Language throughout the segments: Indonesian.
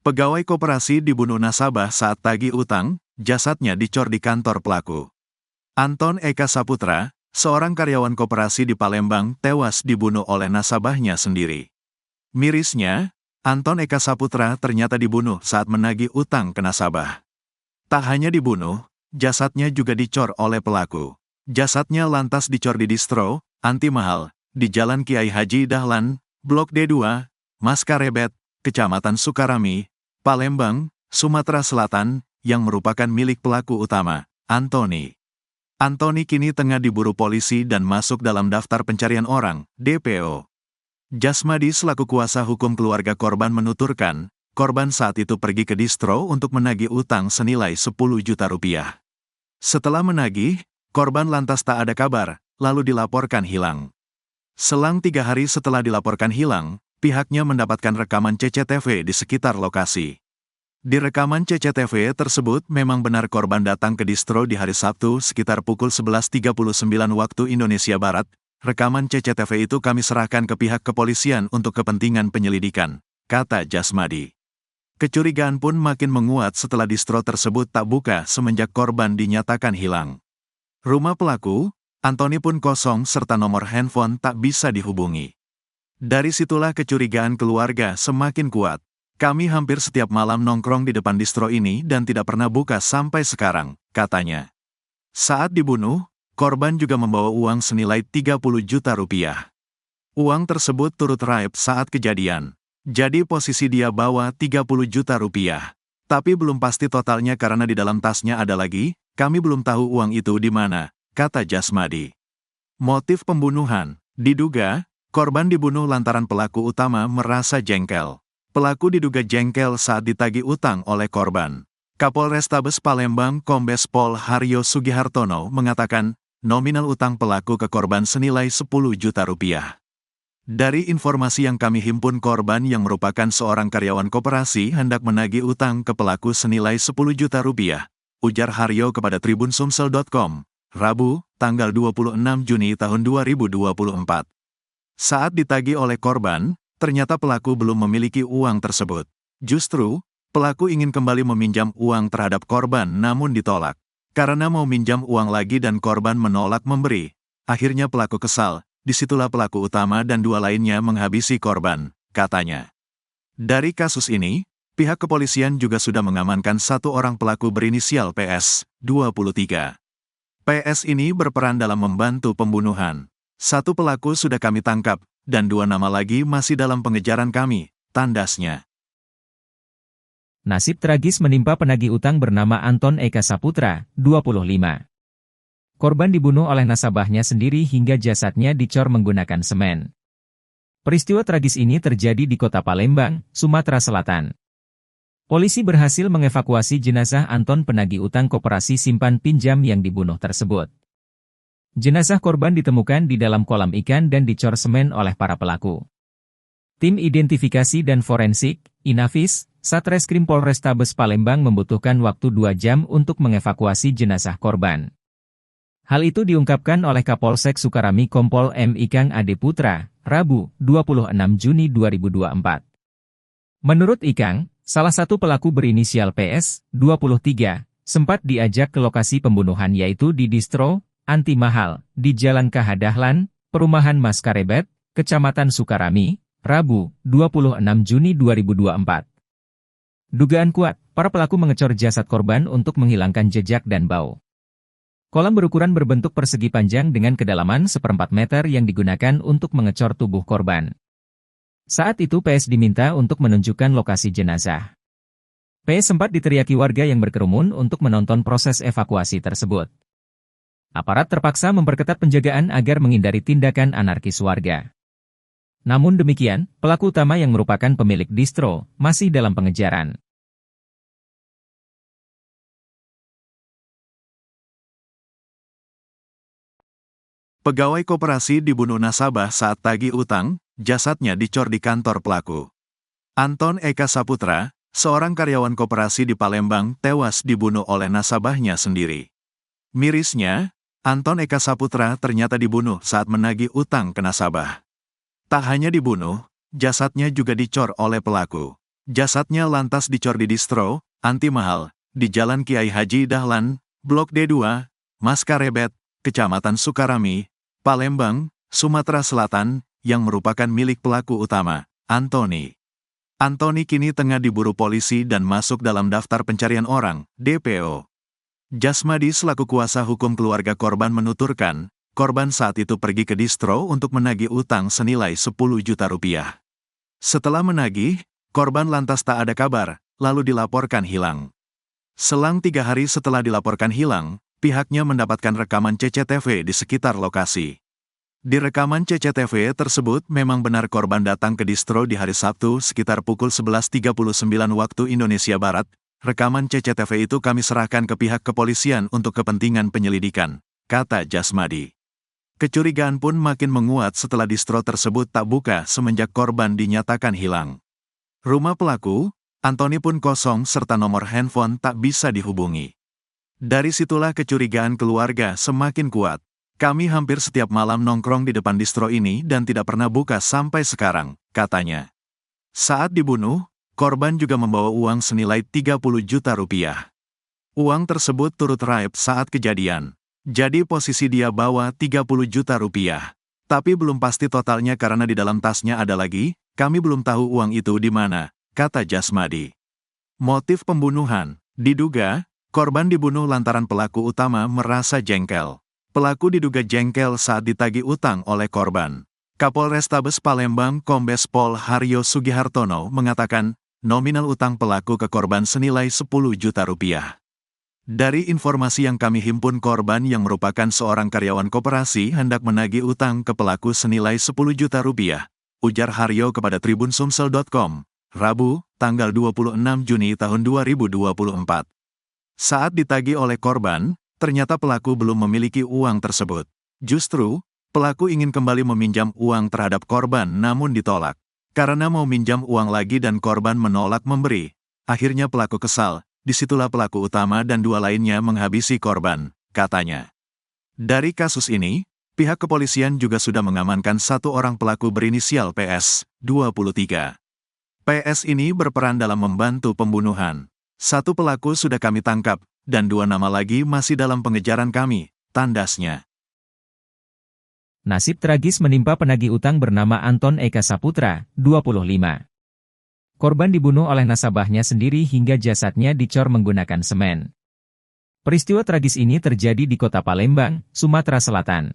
Pegawai koperasi dibunuh nasabah saat tagih utang, jasadnya dicor di kantor pelaku. Anton Eka Saputra, seorang karyawan koperasi di Palembang, tewas dibunuh oleh nasabahnya sendiri. Mirisnya, Anton Eka Saputra ternyata dibunuh saat menagih utang ke nasabah. Tak hanya dibunuh, jasadnya juga dicor oleh pelaku. Jasadnya lantas dicor di distro, anti mahal, di Jalan Kiai Haji Dahlan, Blok D2, Maskarebet, Kecamatan Sukarami, Palembang, Sumatera Selatan, yang merupakan milik pelaku utama, Antoni. Antoni kini tengah diburu polisi dan masuk dalam daftar pencarian orang, DPO. Jasmadi selaku kuasa hukum keluarga korban menuturkan, korban saat itu pergi ke distro untuk menagih utang senilai 10 juta rupiah. Setelah menagih, korban lantas tak ada kabar, lalu dilaporkan hilang. Selang 3 hari setelah dilaporkan hilang, pihaknya mendapatkan rekaman CCTV di sekitar lokasi. Di rekaman CCTV tersebut memang benar korban datang ke distro di hari Sabtu sekitar pukul 11.39 waktu Indonesia Barat. Rekaman CCTV itu kami serahkan ke pihak kepolisian untuk kepentingan penyelidikan, kata Jasmadi. Kecurigaan pun makin menguat setelah distro tersebut tak buka semenjak korban dinyatakan hilang. Rumah pelaku, Antoni pun kosong serta nomor handphone tak bisa dihubungi. Dari situlah kecurigaan keluarga semakin kuat. Kami hampir setiap malam nongkrong di depan distro ini dan tidak pernah buka sampai sekarang, katanya. Saat dibunuh, korban juga membawa uang senilai 30 juta rupiah. Uang tersebut turut raib saat kejadian. Jadi posisi dia bawa 30 juta rupiah. Tapi belum pasti totalnya karena di dalam tasnya ada lagi, kami belum tahu uang itu di mana, kata Jasmadi. Motif pembunuhan, diduga, korban dibunuh lantaran pelaku utama merasa jengkel. Pelaku diduga jengkel saat ditagih utang oleh korban. Kapolrestabes Palembang Kombes Pol Haryo Sugihartono mengatakan, nominal utang pelaku ke korban senilai 10 juta rupiah. Dari informasi yang kami himpun, korban yang merupakan seorang karyawan koperasi hendak menagih utang ke pelaku senilai 10 juta rupiah, ujar Haryo kepada tribunsumsel.com, Rabu, tanggal 26 Juni tahun 2024. Saat ditagih oleh korban, ternyata pelaku belum memiliki uang tersebut. Justru, pelaku ingin kembali meminjam uang terhadap korban namun ditolak. Karena mau minjam uang lagi dan korban menolak memberi. Akhirnya pelaku kesal, disitulah pelaku utama dan 2 lainnya menghabisi korban, katanya. Dari kasus ini, pihak kepolisian juga sudah mengamankan 1 orang pelaku berinisial PS, 23. PS ini berperan dalam membantu pembunuhan. 1 pelaku sudah kami tangkap, dan 2 nama lagi masih dalam pengejaran kami, tandasnya. Nasib tragis menimpa penagih utang bernama Anton Eka Saputra, 25. Korban dibunuh oleh nasabahnya sendiri hingga jasadnya dicor menggunakan semen. Peristiwa tragis ini terjadi di kota Palembang, Sumatera Selatan. Polisi berhasil mengevakuasi jenazah Anton penagih utang koperasi simpan pinjam yang dibunuh tersebut. Jenazah korban ditemukan di dalam kolam ikan dan dicor semen oleh para pelaku. Tim Identifikasi dan Forensik, Inafis, Satreskrim Polrestabes Palembang membutuhkan waktu 2 jam untuk mengevakuasi jenazah korban. Hal itu diungkapkan oleh Kapolsek Sukarami Kompol M. Ikang Ade Putra, Rabu, 26 Juni 2024. Menurut Ikang, salah satu pelaku berinisial PS, 23, sempat diajak ke lokasi pembunuhan yaitu di distro Anti Mahal, di Jalan KH Dahlan, Perumahan Maskarebet, Kecamatan Sukarami, Rabu, 26 Juni 2024. Dugaan kuat, para pelaku mengecor jasad korban untuk menghilangkan jejak dan bau. Kolam berukuran berbentuk persegi panjang dengan kedalaman 1/4 meter yang digunakan untuk mengecor tubuh korban. Saat itu PS diminta untuk menunjukkan lokasi jenazah. PS sempat diteriaki warga yang berkerumun untuk menonton proses evakuasi tersebut. Aparat terpaksa memperketat penjagaan agar menghindari tindakan anarkis warga. Namun demikian, pelaku utama yang merupakan pemilik distro masih dalam pengejaran. Pegawai koperasi dibunuh nasabah saat tagih utang, jasadnya dicor di kantor pelaku. Anton Eka Saputra, seorang karyawan koperasi di Palembang, tewas dibunuh oleh nasabahnya sendiri. Mirisnya, Anton Eka Saputra ternyata dibunuh saat menagih utang ke nasabah. Tak hanya dibunuh, jasadnya juga dicor oleh pelaku. Jasadnya lantas dicor di distro, anti mahal, di Jalan Kiai Haji Dahlan, Blok D2, Maskarebet, Kecamatan Sukarami, Palembang, Sumatera Selatan, yang merupakan milik pelaku utama, Antoni. Antoni kini tengah diburu polisi dan masuk dalam daftar pencarian orang, DPO. Jasmadi selaku kuasa hukum keluarga korban menuturkan, korban saat itu pergi ke distro untuk menagih utang senilai 10 juta rupiah. Setelah menagih, korban lantas tak ada kabar, lalu dilaporkan hilang. Selang 3 hari setelah dilaporkan hilang, pihaknya mendapatkan rekaman CCTV di sekitar lokasi. Di rekaman CCTV tersebut memang benar korban datang ke distro di hari Sabtu sekitar pukul 11.39 waktu Indonesia Barat. Rekaman CCTV itu kami serahkan ke pihak kepolisian untuk kepentingan penyelidikan, kata Jasmadi. Kecurigaan pun makin menguat setelah distro tersebut tak buka semenjak korban dinyatakan hilang. Rumah pelaku, Antoni pun kosong serta nomor handphone tak bisa dihubungi. Dari situlah kecurigaan keluarga semakin kuat. Kami hampir setiap malam nongkrong di depan distro ini dan tidak pernah buka sampai sekarang, katanya. Saat dibunuh, korban juga membawa uang senilai 30 juta rupiah. Uang tersebut turut raib saat kejadian. Jadi posisi dia bawa 30 juta rupiah. Tapi belum pasti totalnya karena di dalam tasnya ada lagi, kami belum tahu uang itu di mana, kata Jasmadi. Motif pembunuhan, diduga, korban dibunuh lantaran pelaku utama merasa jengkel. Pelaku diduga jengkel saat ditagih utang oleh korban. Kapolrestabes Palembang Kombes Pol Haryo Sugihartono mengatakan, nominal utang pelaku ke korban senilai 10 juta rupiah. Dari informasi yang kami himpun, korban yang merupakan seorang karyawan koperasi hendak menagih utang ke pelaku senilai 10 juta rupiah, ujar Haryo kepada tribunsumsel.com, Rabu, tanggal 26 Juni tahun 2024. Saat ditagih oleh korban, ternyata pelaku belum memiliki uang tersebut. Justru, pelaku ingin kembali meminjam uang terhadap korban namun ditolak. Karena mau minjam uang lagi dan korban menolak memberi. Akhirnya pelaku kesal, disitulah pelaku utama dan 2 lainnya menghabisi korban, katanya. Dari kasus ini, pihak kepolisian juga sudah mengamankan 1 orang pelaku berinisial PS, 23. PS ini berperan dalam membantu pembunuhan. 1 pelaku sudah kami tangkap, dan 2 nama lagi masih dalam pengejaran kami, tandasnya. Nasib tragis menimpa penagih utang bernama Anton Eka Saputra, 25. Korban dibunuh oleh nasabahnya sendiri hingga jasadnya dicor menggunakan semen. Peristiwa tragis ini terjadi di kota Palembang, Sumatera Selatan.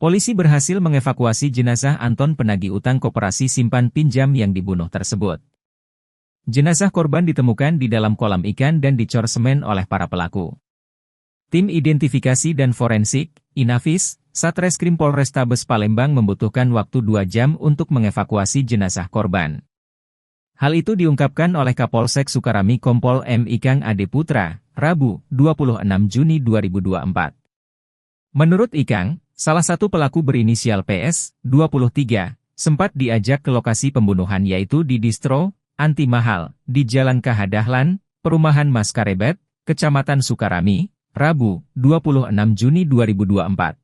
Polisi berhasil mengevakuasi jenazah Anton penagih utang koperasi simpan pinjam yang dibunuh tersebut. Jenazah korban ditemukan di dalam kolam ikan dan dicor semen oleh para pelaku. Tim Identifikasi dan Forensik, Inafis, Satreskrim Polrestabes Palembang membutuhkan waktu 2 jam untuk mengevakuasi jenazah korban. Hal itu diungkapkan oleh Kapolsek Sukarami Kompol M. Ikang Ade Putra, Rabu, 26 Juni 2024. Menurut Ikang, salah satu pelaku berinisial PS, 23, sempat diajak ke lokasi pembunuhan yaitu di distro Anti Mahal, di Jalan KH Dahlan, Perumahan Maskarebet, Kecamatan Sukarami, Rabu, 26 Juni 2024.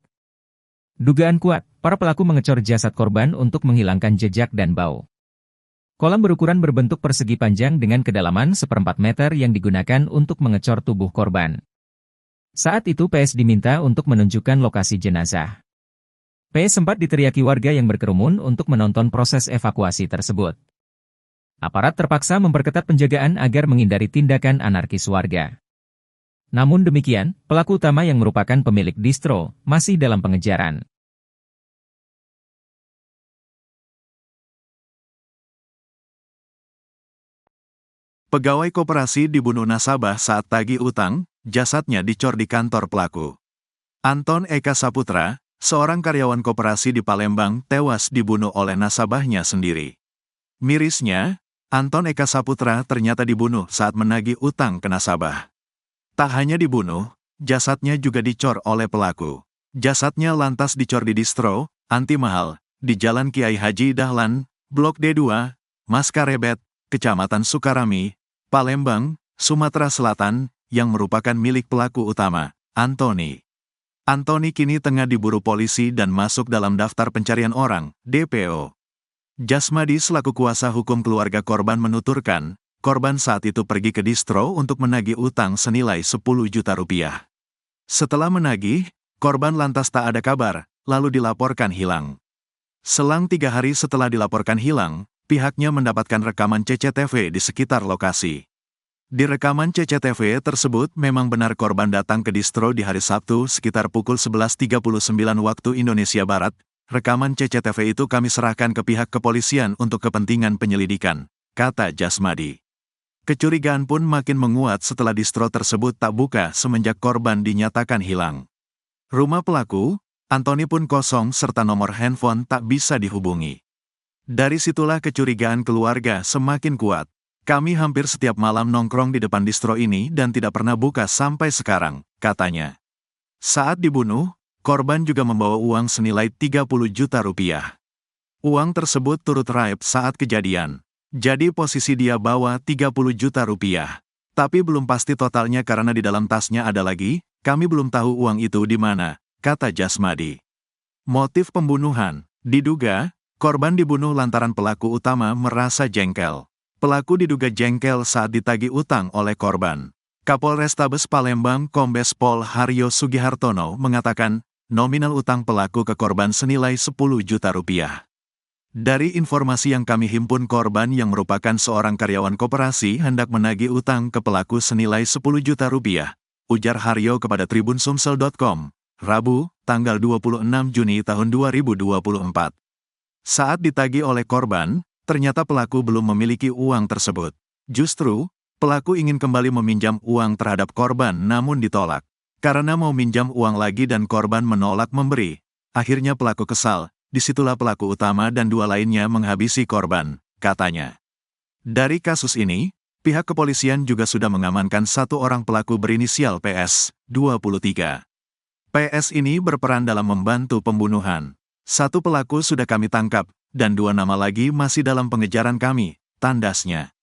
Dugaan kuat, para pelaku mengecor jasad korban untuk menghilangkan jejak dan bau. Kolam berukuran berbentuk persegi panjang dengan kedalaman 1/4 meter yang digunakan untuk mengecor tubuh korban. Saat itu PS diminta untuk menunjukkan lokasi jenazah. PS sempat diteriaki warga yang berkerumun untuk menonton proses evakuasi tersebut. Aparat terpaksa memperketat penjagaan agar menghindari tindakan anarkis warga. Namun demikian, pelaku utama yang merupakan pemilik distro masih dalam pengejaran. Pegawai koperasi dibunuh nasabah saat tagih utang, jasadnya dicor di kantor pelaku. Anton Eka Saputra, seorang karyawan koperasi di Palembang, tewas dibunuh oleh nasabahnya sendiri. Mirisnya, Anton Eka Saputra ternyata dibunuh saat menagih utang ke nasabah. Tak hanya dibunuh, jasadnya juga dicor oleh pelaku. Jasadnya lantas dicor di distro Anti Mahal, di Jalan Kiai Haji Dahlan, Blok D2, Maskarebet, Kecamatan Sukarami, Palembang, Sumatera Selatan, yang merupakan milik pelaku utama, Antoni. Antoni kini tengah diburu polisi dan masuk dalam daftar pencarian orang, DPO. Jasmadi selaku kuasa hukum keluarga korban menuturkan, korban saat itu pergi ke distro untuk menagih utang senilai 10 juta rupiah. Setelah menagih, korban lantas tak ada kabar, lalu dilaporkan hilang. Selang 3 hari setelah dilaporkan hilang, pihaknya mendapatkan rekaman CCTV di sekitar lokasi. Di rekaman CCTV tersebut memang benar korban datang ke distro di hari Sabtu sekitar pukul 11.39 waktu Indonesia Barat. Rekaman CCTV itu kami serahkan ke pihak kepolisian untuk kepentingan penyelidikan, kata Jasmadi. Kecurigaan pun makin menguat setelah distro tersebut tak buka semenjak korban dinyatakan hilang. Rumah pelaku, Antoni pun kosong serta nomor handphone tak bisa dihubungi. Dari situlah kecurigaan keluarga semakin kuat. Kami hampir setiap malam nongkrong di depan distro ini dan tidak pernah buka sampai sekarang, katanya. Saat dibunuh, korban juga membawa uang senilai 30 juta rupiah. Uang tersebut turut raib saat kejadian. Jadi posisi dia bawa 30 juta rupiah. Tapi belum pasti totalnya karena di dalam tasnya ada lagi, kami belum tahu uang itu di mana, kata Jasmadi. Motif pembunuhan, diduga, korban dibunuh lantaran pelaku utama merasa jengkel. Pelaku diduga jengkel saat ditagih utang oleh korban. Kapolrestabes Palembang Kombes Pol Haryo Sugihartono mengatakan, nominal utang pelaku ke korban senilai 10 juta rupiah. Dari informasi yang kami himpun, korban yang merupakan seorang karyawan koperasi hendak menagih utang ke pelaku senilai 10 juta rupiah, ujar Haryo kepada tribunsumsel.com, Rabu, tanggal 26 Juni tahun 2024. Saat ditagih oleh korban, ternyata pelaku belum memiliki uang tersebut. Justru, pelaku ingin kembali meminjam uang terhadap korban namun ditolak. Karena mau minjam uang lagi dan korban menolak memberi. Akhirnya pelaku kesal, disitulah pelaku utama dan 2 lainnya menghabisi korban, katanya. Dari kasus ini, pihak kepolisian juga sudah mengamankan 1 orang pelaku berinisial PS, 23. PS ini berperan dalam membantu pembunuhan. 1 pelaku sudah kami tangkap, dan 2 nama lagi masih dalam pengejaran kami, tandasnya.